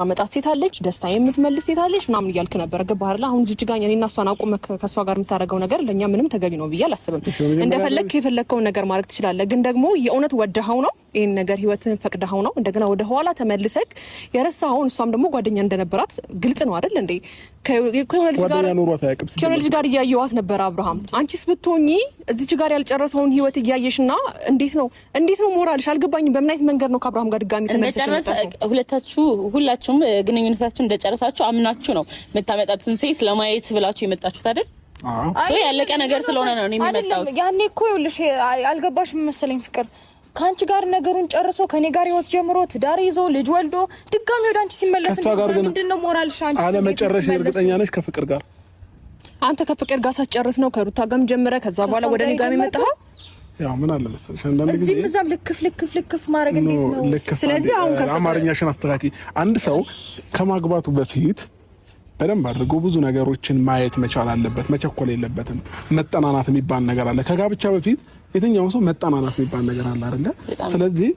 አመጣት ሴት አለች ደስታ የምትመልስ ሴት አለች ምናምን እያልክ ነበር ገባህላ አሁን እዚህ ጋር እኔና እሷን አቁመ ከሷ ጋር የምታረጋው ነገር ለኛ ምንም ተገቢ ነው ብዬ አላስብም እንደፈለክ የፈለከው ነገር ማድረግ ትችላለህ ግን ደግሞ የእውነት ወደሃው ነው ይሄን ነገር ህይወትን ፈቅደሃው ነው እንደገና ወደ ኋላ ተመልሰክ የረሳውን እሷም ደግሞ ጓደኛ እንደነበራት ግልጽ ነው አይደል እንዴ ከወለጅ ጋር ያያዩዋት ነበር አብርሃም አንቺስ ብትሆኚ እዚህ ጋር ያልጨረሰውን ህይወት ያያየሽና እንዴት ነው ሞራልሽ አልገባኝም በምን አይነት መንገድ ነው ከአብርሃም ጋር ድጋሚ ተመልሰሽ ሁለታችሁ ሁላችሁም ግንኙነታችሁ እንደጨረሳችሁ አምናችሁ ነው መታመጣትን ሴት ለማየት ብላችሁ የመጣችሁት አይደል ሶ ያለቀ ነገር ስለሆነ ነው እኔ የመጣሁት ያኔ እኮ ይኸውልሽ አልገባሽም መሰለኝ ፍቅር ካንቺ ጋር ነገሩን ጨርሶ ከኔ ጋር ህይወት ጀምሮ ትዳር ይዞ ልጅ ወልዶ ድጋሚ ወደ አንቺ ሲመለስ ምንድነው ሞራልሽ አንቺ አለ መጨረሻ እርግጠኛ ነሽ ከፍቅር ጋር አንተ ከፍቅር ጋር ሳትጨርስ ነው ከሩታ ጋርም ጀመረ ከዛ በኋላ ወደ እኔ ጋር የመጣው ያው ምን አለ መሰለሽ አንዳንድ ጊዜ እዚህ ምዛም ልክፍ ማድረግ እንዴት ነው ስለዚህ አሁን አማርኛሽን አስተካኪ አንድ ሰው ከማግባቱ በፊት በደንብ አድርጎ ብዙ ነገሮችን ማየት መቻል አለበት መቸኮል የለበትም መጠናናት የሚባል ነገር አለ ከጋብቻ በፊት የትኛው ሰው መጠናናት የሚባል ነገር አለ አይደል ስለዚህ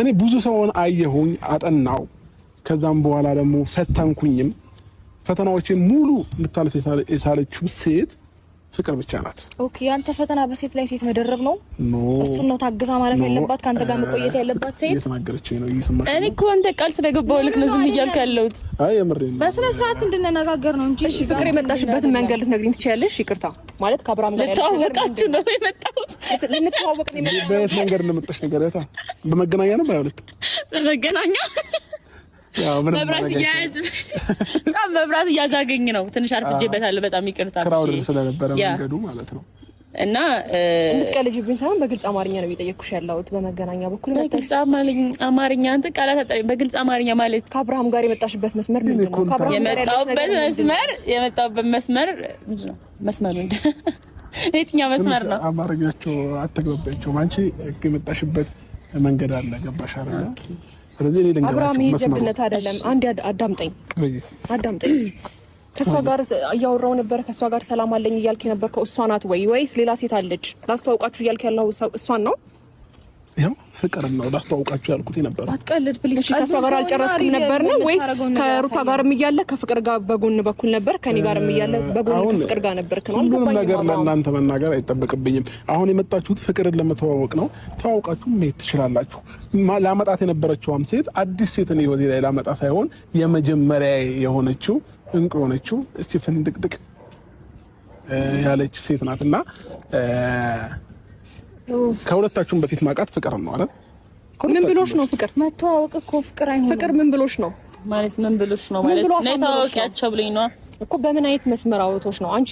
እኔ ብዙ ሰውን አየሁኝ አጠናው ከዛም በኋላ ደግሞ ፈተንኩኝም ፈተናዎችን ሙሉ ልታልፍ የቻለችው ሴት ፍቅር ብቻ ናት ኦኬ አንተ ፈተና በሴት ላይ ሴት መደረብ ነው እሱ ነው ታግዛ ማለት ያለባት ካንተ ጋር መቆየት ያለባት ሴት የተናገረችኝ ነው ይስማሽ እኔ እኮ አንተ ቃል ስለገባው ልክ ነው ዝም እያልኩ ያለሁት አይ የምሬን ነው በስነ ስርዓት እንድንነጋገር ነው እንጂ እሺ ፍቅር የመጣሽበትን መንገድ ልትነግሪኝ ትችያለሽ ይቅርታ ማለት ከአብርሃም ጋር ተዋወቃችሁ ነው የመጣሁት ልንተዋወቅ ነው የመጣሁት በየት መንገድ እንደመጣሽ ነገርታ በመገናኛ ነው ባይሆንት በመገናኛ ያው ምን መብራት እያዛገኝ ነው ትንሽ አርፍጄበታለሁ በጣም ይቅርታ ክራውድ ስለነበረ መንገዱ ማለት ነው እና እንድትቀልጂብኝ ሳይሆን በግልጽ አማርኛ ነው የጠየቅኩሽ ያለሁት በመገናኛ በኩል በግልጽ አማርኛ አንተ ቃላት አጠረኝ በግልጽ አማርኛ ማለት ከአብርሃም ጋር የመጣሽበት መስመር ምንድነው ከአብርሃም የመጣሁበት መስመር ምንድነው መስመር ምንድነው የትኛው መስመር ነው አማርኛቸው አትግባባቸው አንቺ የመጣሽበት መንገድ አለ ገባሽ አይደል ስለዚህ እኔ ልንገርሽ አብርሃም ይጀብነት አይደለም አንድ አዳምጠኝ ከሷ ጋር ያወራው ነበር ከሷ ጋር ሰላም አለኝ እያልክ ነበር ከሷ ናት ወይስ ሌላ ሴት አለች ላስተዋውቃችሁ እያልክ ያለው እሷን ነው ያው ፍቅር ነው ላስተዋውቃችሁ ያልኩት ነበር አትቀልድ ፕሊዝ ከሷ ጋር አልጨረስክም ነበር ነው ወይስ ከሩታ ጋርም እያለ ከፍቅር ጋር በጎን በኩል ነበር ከኔ ጋርም እያለ በጎን ከፍቅር ጋር ነበር ሁሉም ነገር ለእናንተ መናገር አይጠበቅብኝም አሁን የመጣችሁት ፍቅርን ለመተዋወቅ ነው ተዋውቃችሁ መሄድ ትችላላችሁ ላመጣት የነበረችውም ሴት አዲስ ሴት ነው ህይወቴ ላይ ላመጣ ሳይሆን የመጀመሪያ የሆነችው እንቁ የሆነችው እስቲ ፍንድቅድቅ ያለች ሴት ናትና ከሁለታችሁም በፊት ማቃት ፍቅር ነው አይደል ምን ብሎሽ ነው ፍቅር መተዋወቅ እኮ ፍቅር አይሆንም ፍቅር ምን ብሎሽ ነው ማለት ምን ብሎሽ ነው ማለት ነው ታወቂያቸው ብለኝ ነው እኮ በምን አይነት መስመር አውቶሽ ነው አንቺ